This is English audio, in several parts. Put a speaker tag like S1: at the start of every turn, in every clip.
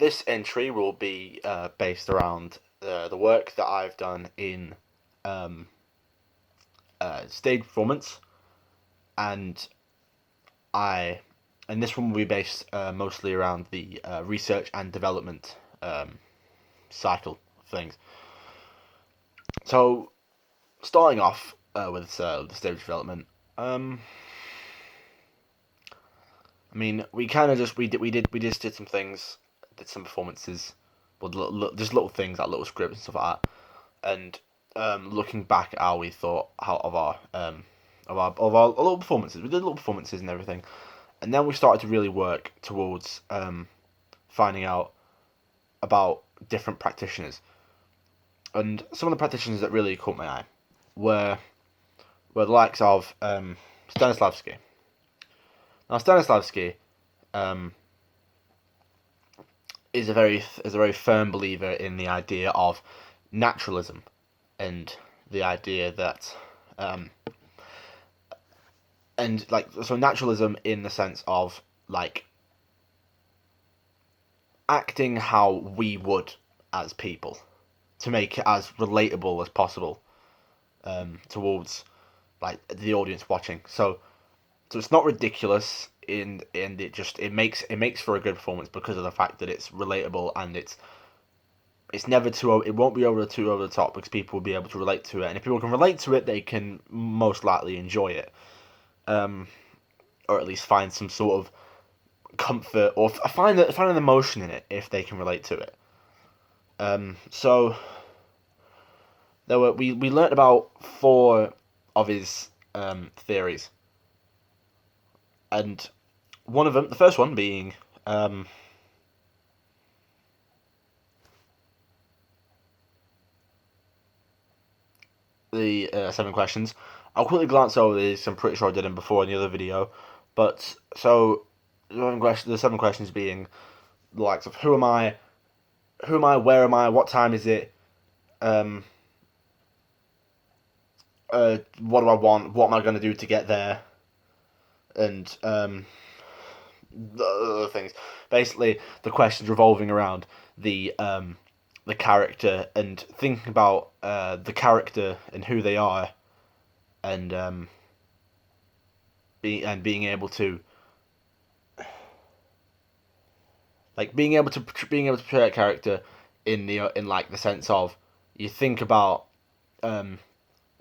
S1: this entry will be based around the work that I've done in um, stage performance, and I and this one will be based mostly around the research and development cycle of things. So, starting off with the stage development, um, I mean, we kind of just we just did some things, did some performances, but just little things like little scripts and stuff like that. And looking back at how we thought how of our little performances, we did little performances and everything, and then we started to really work towards finding out about different practitioners. And some of the practitioners that really caught my eye were were the likes of Stanislavski. Now Stanislavski um, is a very firm believer in the idea of naturalism and the idea that um, and like so naturalism in the sense of like acting how we would as people to make it as relatable as possible towards like the audience watching. So it's not ridiculous and it makes for a good performance because of the fact that it's relatable and it's never it won't be too over the top because people will be able to relate to it, and if people can relate to it they can most likely enjoy it, um, or at least find some sort of comfort or find an emotion in it if they can relate to it. So we learned about four of his theories, and one of them, the first one being the seven questions. I'll quickly glance over these. I'm pretty sure I did them before in the other video, but so the seven questions being the likes of who am I, where am I, what time is it, um, what do I want, what am I going to do to get there, and the other things. Basically, the questions revolving around the character and thinking about the character and who they are, and being able to portray a character in like the sense of you think about um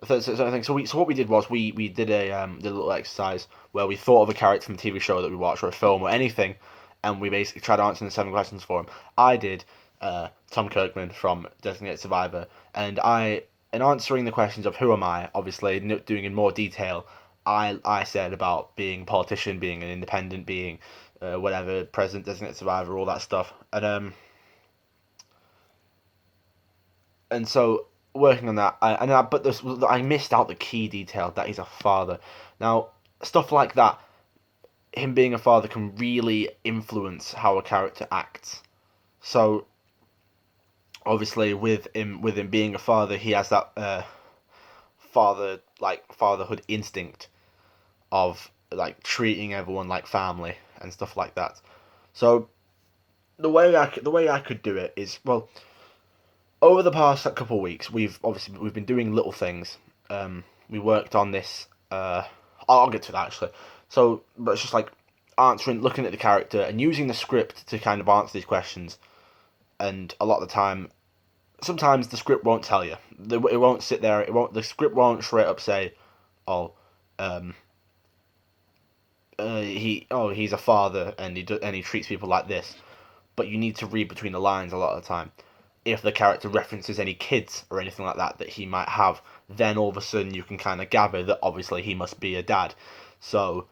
S1: so what we did was we did did a little exercise where we thought of a character from a TV show that we watched or a film or anything, and we basically tried answering the seven questions for him. I did Tom Kirkman from Designated Survivor, and in answering the questions of who am I, obviously doing in more detail, I said about being a politician, being an independent, being whatever, president, designated survivor, all that stuff, and so working on that, but I missed out the key detail that he's a father. Now stuff like that, him being a father can really influence how a character acts. So obviously with him being a father, he has that fatherhood instinct of like treating everyone like family and stuff like that. So the way I could do it is, well, over the past couple of weeks we've been doing little things. We worked on this. I'll get to that actually. So, but it's just like looking at the character and using the script to kind of answer these questions. And a lot of the time, sometimes the script won't tell you. It won't sit there. It won't. The script won't straight up say, "Oh, um, he's a father and he treats people like this." But you need to read between the lines a lot of the time. If the character references any kids or anything like that that he might have, then all of a sudden you can kind of gather that obviously he must be a dad. So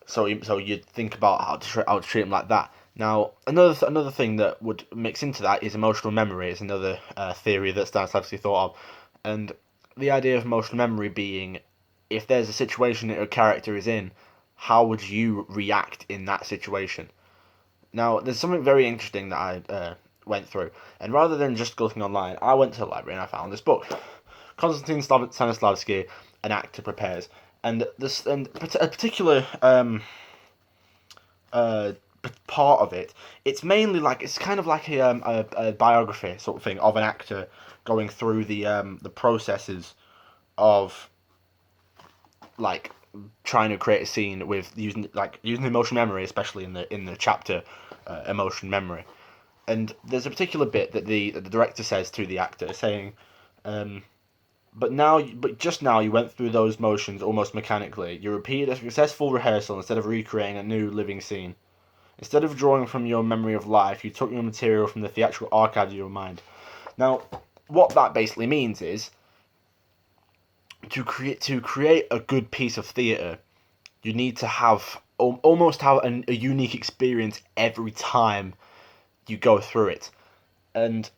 S1: so you'd think about how to treat him like that. Now, another thing that would mix into that is emotional memory. Is another theory that Stanislavski thought of, and the idea of emotional memory being, if there's a situation that a character is in, how would you react in that situation? Now, there's something very interesting that I went through, and rather than just looking online, I went to the library and I found this book, Konstantin Stanislavski, An Actor Prepares, and a particular uh, part of it. It's mainly like it's kind of like a biography sort of thing of an actor going through the processes of like trying to create a scene with using emotion memory, especially in the chapter emotion memory. And there's a particular bit that the director says to the actor, saying, but just now you went through those motions almost mechanically. You repeated a successful rehearsal instead of recreating a new living scene. Instead of drawing from your memory of life, you took your material from the theatrical archives of your mind. Now, what that basically means is to create a good piece of theatre, you need to have almost have a unique experience every time you go through it. And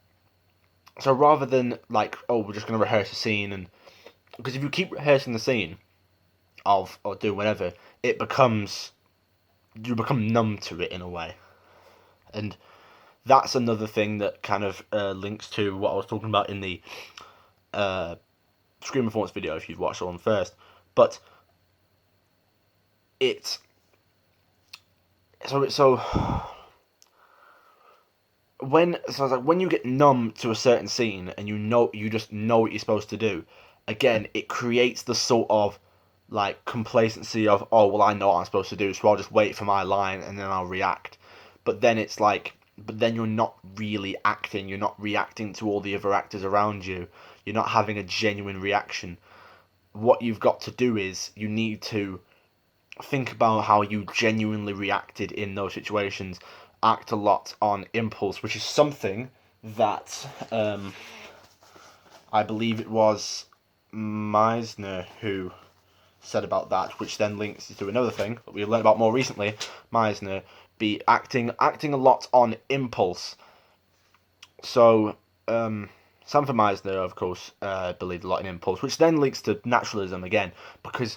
S1: so rather than like, oh, we're just going to rehearse a scene, and because if you keep rehearsing the scene of or do whatever, it becomes you become numb to it in a way. And that's another thing that kind of links to what I was talking about in the uh, Scream Performance video if you've watched the one first. But it's so it's like when you get numb to a certain scene and you just know what you're supposed to do, again it creates the sort of like complacency of, oh well, I know what I'm supposed to do, so I'll just wait for my line and then I'll react. But then it's like, but then you're not really acting, you're not reacting to all the other actors around you, you're not having a genuine reaction. What you've got to do is you need to think about how you genuinely reacted in those situations. Act a lot on impulse, which is something that I believe it was Meisner who said about that, which then links to another thing that we learned about more recently. Meisner be acting a lot on impulse. So Sanford Meisner, of course, believed a lot in impulse, which then links to naturalism again, because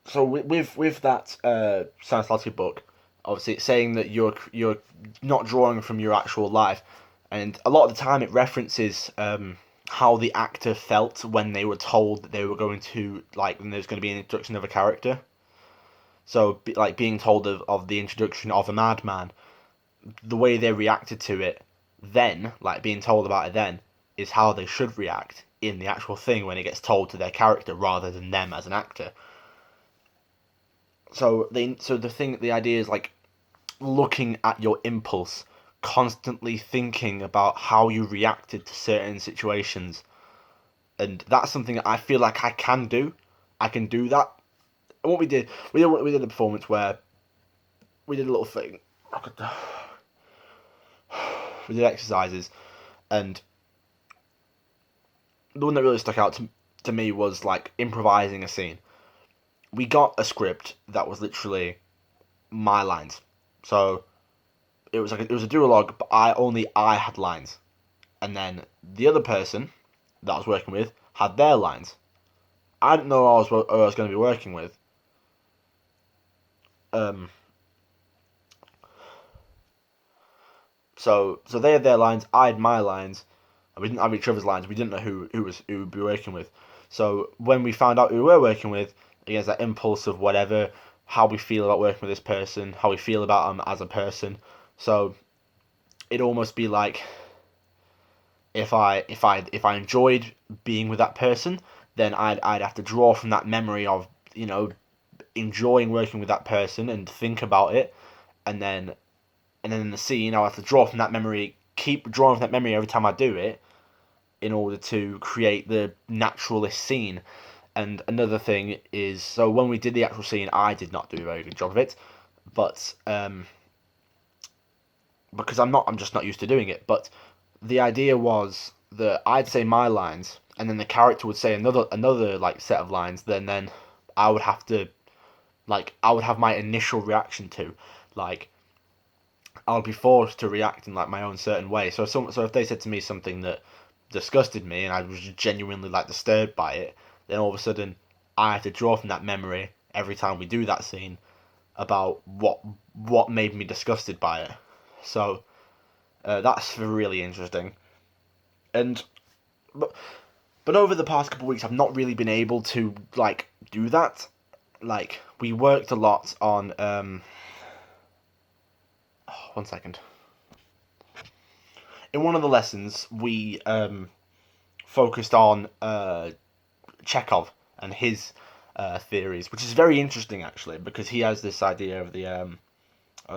S1: so with that Stanislavski book, obviously it's saying that you're not drawing from your actual life, and a lot of the time it references how the actor felt when they were told that they were going to when there's going to be an introduction of a character. So like being told of the introduction of a madman, the way they reacted to it then, like being told about it then, is how they should react in the actual thing when it gets told to their character rather than them as an actor. So the idea is like looking at your impulse, constantly thinking about how you reacted to certain situations, and that's something that I feel like I can do. I can do that. And what we did a performance where we did a little thing. We did exercises, and the one that really stuck out to me was like improvising a scene. We got a script that was literally my lines. So it was a duologue, but I had lines, and then the other person that I was working with had their lines. I didn't know who I was going to be working with. So they had their lines, I had my lines, and we didn't have each other's lines. We didn't know who we'd be working with. So when we found out who we were working with, again, that impulse of whatever, how we feel about working with this person, how we feel about them as a person. So it'd almost be like if I enjoyed being with that person, then I'd have to draw from that memory of enjoying working with that person and think about it, and then in the scene I'll have to draw from that memory, keep drawing from that memory every time I do it, in order to create the naturalist scene. And another thing is, so when we did the actual scene, I did not do a very good job of it, but because I'm just not used to doing it. But the idea was that I'd say my lines, and then the character would say another like set of lines. Then I would have to I would have my initial reaction to, like I would be forced to react in like my own certain way. So if they said to me something that disgusted me and I was genuinely like disturbed by it, then all of a sudden I have to draw from that memory every time we do that scene about what made me disgusted by it. So that's really interesting. And but over the past couple of weeks, I've not really been able to do that. Like we worked a lot on one second. In one of the lessons, we focused on Chekhov and his theories, which is very interesting actually, because he has this idea of the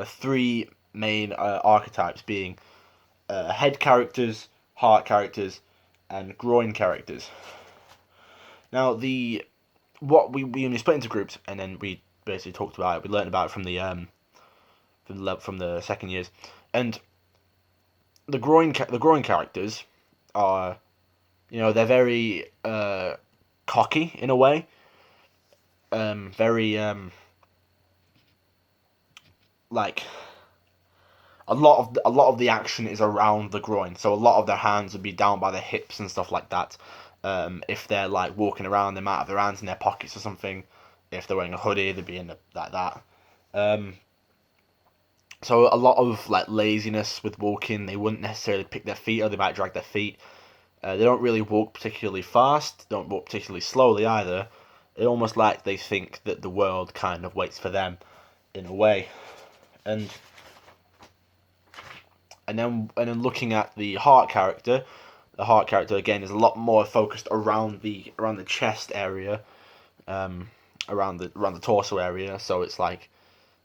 S1: three main archetypes being head characters, heart characters, and groin characters. Now, we only split into groups, and then we basically talked about it. We learned about it from the second years, and the groin characters are, they're very cocky in a way, very like a lot of the action is around the groin, so a lot of their hands would be down by the hips and stuff like that. If they're like walking around, they might have their hands in their pockets or something. If they're wearing a hoodie, they'd be like that. Um, so a lot of like laziness with walking. They wouldn't necessarily pick their feet, or they might drag their feet. They don't really walk particularly fast. Don't walk particularly slowly either. It's almost like they think that the world kind of waits for them, in a way. And then looking at the heart character, again is a lot more focused around the chest area, around the torso area. So it's like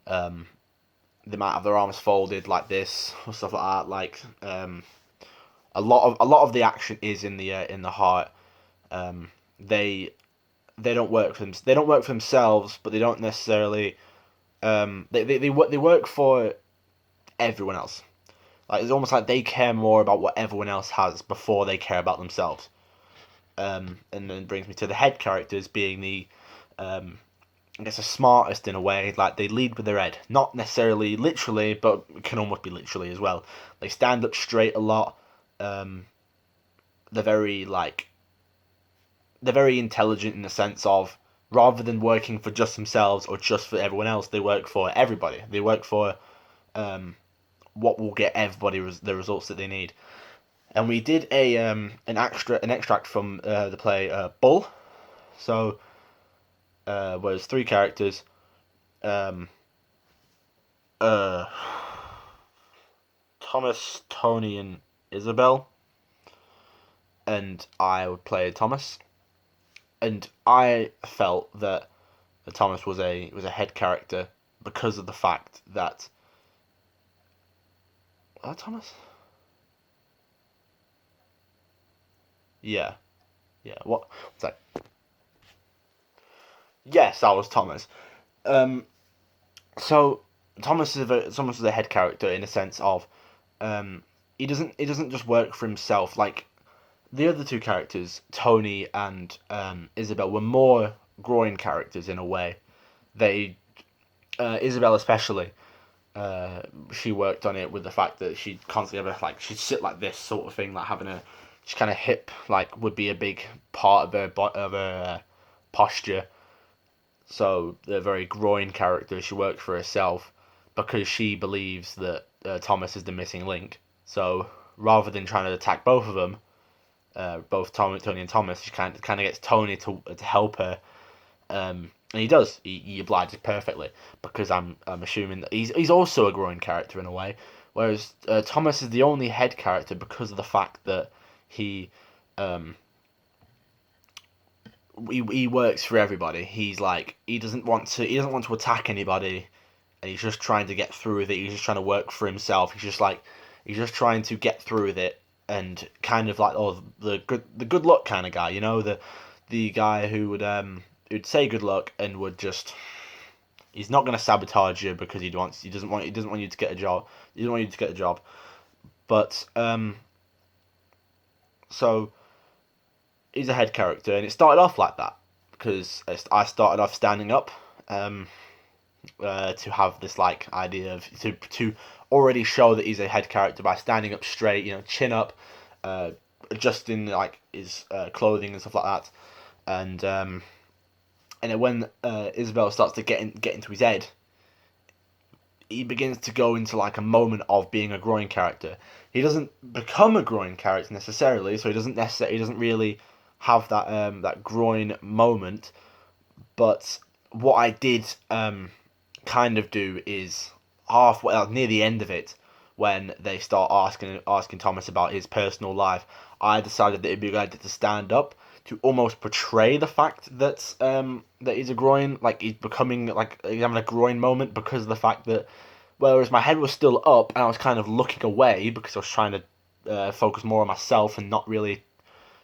S1: they might have their arms folded like this or stuff like that. Like a lot of the action is in the heart. They don't work for themselves, but they don't necessarily they work for everyone else. Like, it's almost like they care more about what everyone else has before they care about themselves. And then it brings me to the head characters being I guess the smartest in a way. Like, they lead with their head, not necessarily literally, but can almost be literally as well. They stand up straight a lot. They're very like they're very intelligent in the sense of, rather than working for just themselves or just for everyone else, they work for everybody. They work for what will get everybody the results that they need. And we did an extract from the play Bull. So was three characters, um, uh, Thomas, Tony, and Isabel, and I would play Thomas. And I felt that Thomas was a head character because of the fact that Thomas. Yeah, yeah. What's that? Yes, that was Thomas. Um, so Thomas is a head character in a sense of, um, he doesn't just work for himself. Like, the other two characters, Tony and Isabel, were more groin characters in a way. They Isabel especially, uh, she worked on it with the fact that she'd constantly have she'd sit like this sort of thing, like having a she kind of hip like would be a big part of her posture. So the very groin character, she worked for herself because she believes that Thomas is the missing link. So rather than trying to attack both of them, both Tony and Thomas, she kind of gets Tony to help her, and he does. He obliges perfectly because I'm assuming that he's also a groin character in a way, whereas Thomas is the only head character because of the fact that he um, he works for everybody. He's like he doesn't want to attack anybody, and he's just trying to get through with it. He's just trying to work for himself. He's just trying to get through with it, and kind of like, oh, the good luck kind of guy, the guy who'd say good luck and would just, he's not going to sabotage you because he doesn't want you to get a job. He doesn't want you to get a job. But so he's a head character, and it started off like that because I started off standing up, um, to have this like idea of to already show that he's a head character by standing up straight, chin up, uh, adjusting like his clothing and stuff like that, and then when Isabel starts to get into his head, he begins to go into like a moment of being a groin character. He doesn't become a groin character necessarily, so he doesn't really have that groin moment. But what I did kind of do is halfway, near the end of it, when they start asking Thomas about his personal life, I decided that it'd be a good idea to stand up to almost portray the fact that that he's a groin, like he's becoming like he's having a groin moment because of the fact that, whereas my head was still up and I was kind of looking away because I was trying to focus more on myself and not really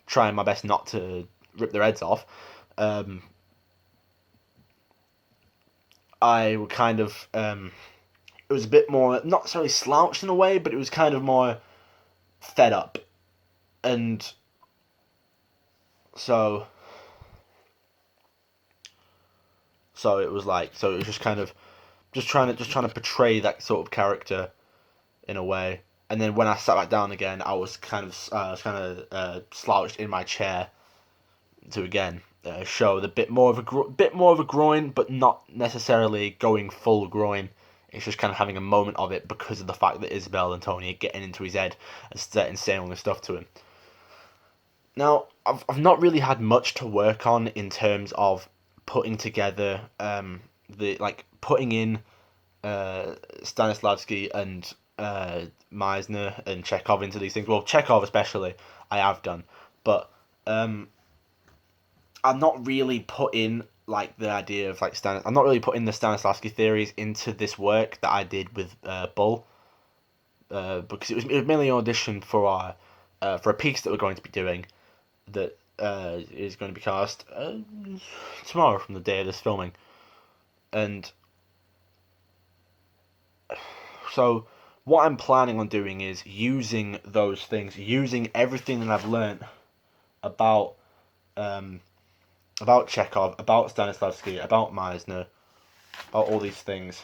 S1: trying my best not to rip their heads off. Um, I would kind of it was a bit more not necessarily slouched in a way, but it was kind of more fed up, and so it was like it was just kind of just trying to portray that sort of character in a way. And then when I sat back down again, I was slouched in my chair to again show the bit more of a groin, but not necessarily going full groin. It's just kind of having a moment of it because of the fact that Isabel and Tony are getting into his head and saying all this stuff to him. Now, I've not really had much to work on in terms of putting together the like putting in Stanislavski and Meisner and Chekhov into these things. Well, Chekhov especially, I have done, but I'm not really put in like the idea of like I'm not really putting the Stanislavski theories into this work that I did with Bull, because it was mainly an audition for a piece that we're going to be doing that is going to be cast tomorrow from the day of this filming, and so what I'm planning on doing is using those things, using everything that I've learned about about Chekhov, about Stanislavski, about Meisner, about all these things,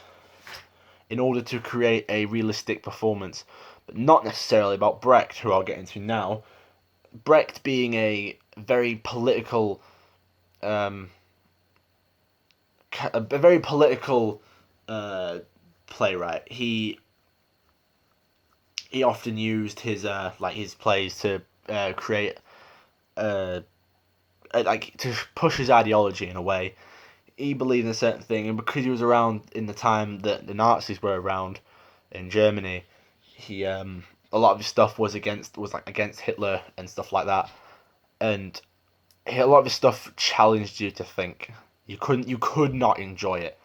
S1: in order to create a realistic performance, but not necessarily about Brecht, who I'll get into now. Brecht being a very political, a very political playwright. He often used his his plays to create like to push his ideology in a way. He believed in a certain thing, and because he was around in the time that the Nazis were around in Germany, he a lot of his stuff was against Hitler and stuff like that, and a lot of his stuff challenged you to think. You could not enjoy it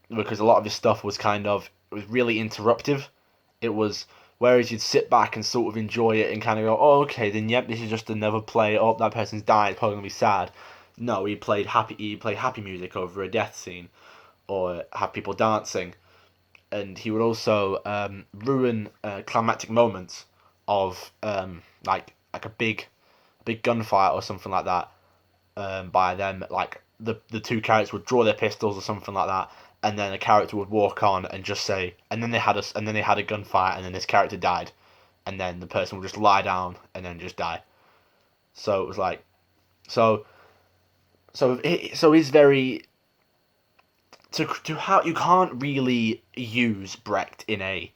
S1: because a lot of his stuff was it was really interruptive. It was whereas you'd sit back and sort of enjoy it and kind of go, oh okay, then yep, this is just another play. Oh, that person's died, it's probably gonna be sad. No, he played happy music over a death scene, or have people dancing, and he would also ruin climactic moments of like a big gunfight or something like that, by them like the two characters would draw their pistols or something like that, and then a character would walk on and just say, and then they had a gunfight, and then this character died, and then the person would just lie down and then just die. So it was like, so he's very to how you can't really use Brecht in a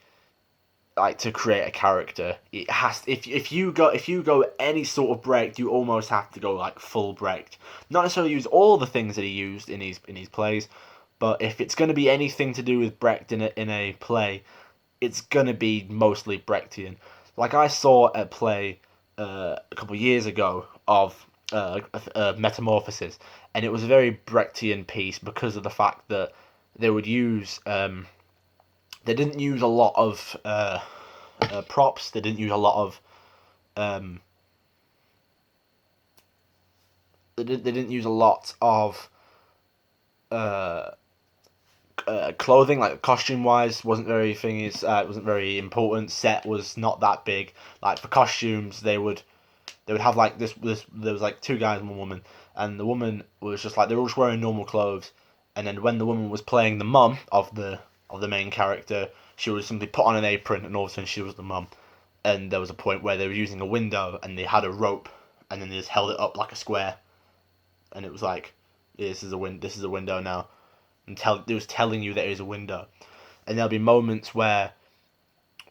S1: like to create a character. It has if you go any sort of Brecht, you almost have to go like full Brecht. Not necessarily use all the things that he used in his plays, but if it's going to be anything to do with Brecht in a play, it's going to be mostly Brechtian. Like I saw a play a couple of years ago of Metamorphosis, and it was a very Brechtian piece because of the fact that they would use they didn't use a lot of props. They didn't use a lot of they didn't use a lot of clothing, like costume wise wasn't very thingy. It wasn't very important. Set was not that big. Like for costumes, they would have like this there was like two guys and one woman, and the woman was just like they were all just wearing normal clothes, and then when the woman was playing the mum of the main character, she would simply put on an apron, and all of a sudden she was the mum. And there was a point where they were using a window and they had a rope, and then they just held it up like a square, and it was like, yeah, this is a window now, and it was telling you that it is a window. And there'll be moments where,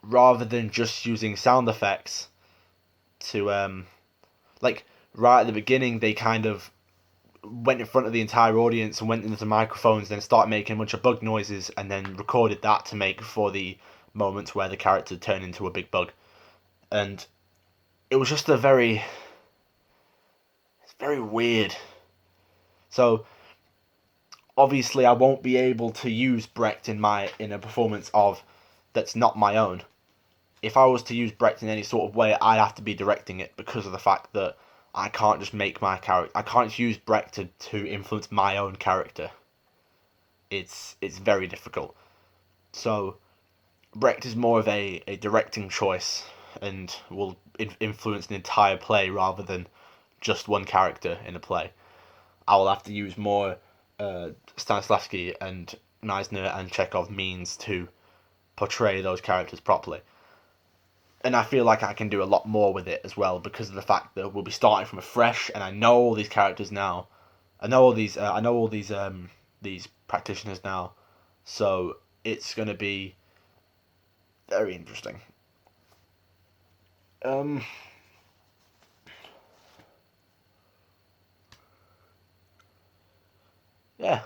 S1: rather than just using sound effects to like right at the beginning, they kind of went in front of the entire audience and went into the microphones, then started making a bunch of bug noises, and then recorded that to make for the moments where the character turned into a big bug. And it was just it's very weird. So obviously I won't be able to use Brecht in a performance of that's not my own. If I was to use Brecht in any sort of way, I'd have to be directing it because of the fact that I can't just make my character. I can't use Brecht to influence my own character. It's very difficult. So Brecht is more of a directing choice and will influence an entire play rather than just one character in a play. I will have to use more Stanislavski and Meisner and Chekhov means to portray those characters properly. And I feel like I can do a lot more with it as well because of the fact that we'll be starting from afresh, and I know all these characters now. I know all these practitioners now, so it's gonna be very interesting. Um, yeah.